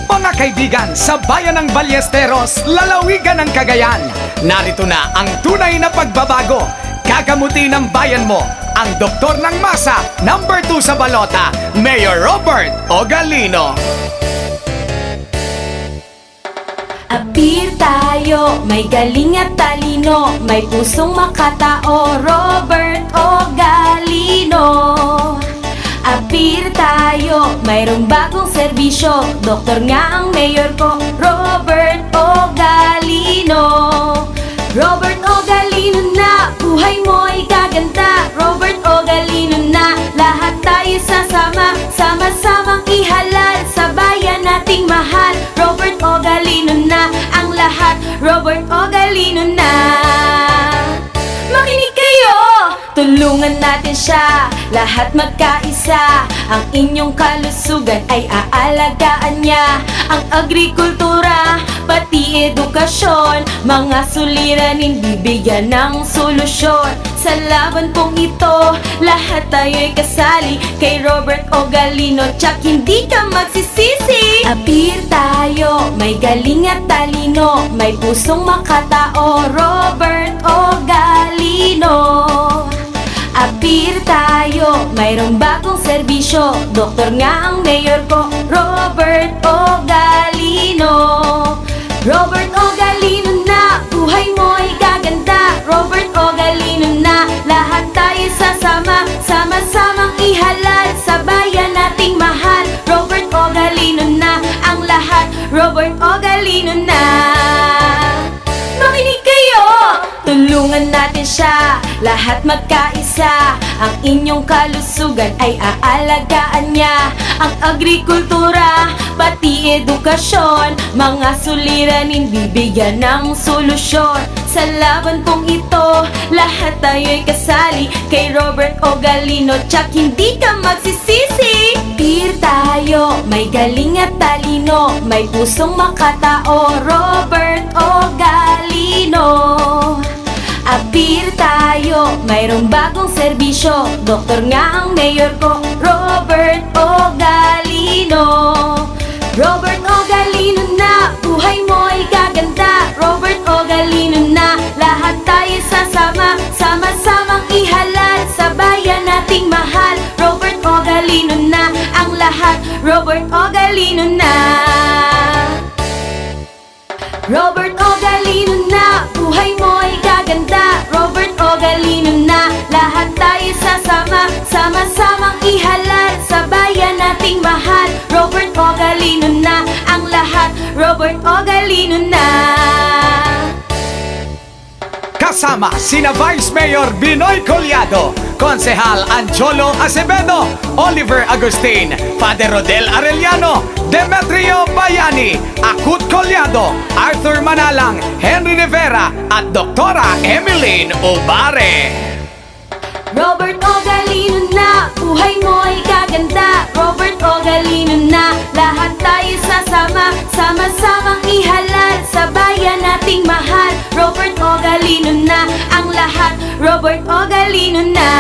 Mga kaibigan, sa bayan ng Ballesteros, lalawigan ng Cagayan. Narito na ang tunay na pagbabago. Gagamutin ng bayan mo. Ang doktor ng masa, number 2 sa balota, Mayor Robert Ogalino. Appear tayo, may galing at talino, may pusong makatao, Robert Ogalino. Appear tayo, mayroong bagong serbisyo, doktor nga ang mayor ko, Robert Ogalino. Robert Ogalino na, buhay mo ay gaganda, Robert Ogalino na, lahat tayo sasama, sama-samang ihalal, sa bayan nating mahal, Robert Ogalino na, ang lahat, Robert Ogalino na. Makinig kayo! Tulungan natin siya, lahat magkaisa. Ang inyong kalusugan ay aalagaan niya. Ang agrikultura, pati edukasyon, mga suliranin bibigyan ng solusyon. Sa laban pong ito, lahat tayo'y kasali kay Robert Ogalino, tsak hindi ka magsisisi. Appear tayo, may galing at talino, may pusong makatao, Robert Ogalino. Appear tayo, mayroong bagong serbisyo, doktor nga ang mayor ko, Robert Ogalino. Robert Ogalino na, buhay mo ay gaganda, Robert Ogalino na, lahat tayo sasama, sama-samang ihalal, sa bayan nating mahal, Robert Ogalino na, ang lahat, Robert Ogalino na. Makinig kayo! Tulungan natin siya, lahat magkaisa. Ang inyong kalusugan ay aalagaan niya. Ang agrikultura, pati edukasyon, mga suliranin bibigyan ng solusyon. Sa laban pong ito, lahat tayo'y kasali kay Robert Ogalino, tsak hindi ka magsisisi. Appear tayo, may galing at talino, may pusong makatao, Robert Ogalino. Appear tayo, mayroong bagong serbisyo, doktor nga ang mayor ko, Robert Ogalino. Robert Ogalino na, buhay mo ay gaganda, Robert Ogalino na, lahat tayo sasama, sama-samang ihalal, sa bayan nating mahal, Robert Ogalino na, ang lahat, Robert Ogalino na. Robert Ogalino na, buhay mo ay gaganda, Robert Ogalino na, lahat tayo sasama, sama-samang ihalal, sa bayan nating mahal, Robert Ogalino na, ang lahat, Robert Ogalino na. Kasama sina Vice Mayor Binoy Collado, Konsehal Ancholo Acevedo, Oliver Agustin, Father Rodel Arellano, Demetrio Bayani, Akut Collado, Arthur Manalang, Henry Rivera at Doktora Emeline Ubare. Robert Ogalino na, buhay mo ay gaganda, Robert Ogalino na, lahat tayo sasama, sama-samang ihalal, sa bayan nating mahal, Robert Ogalino na, ang lahat, Robert Ogalino na.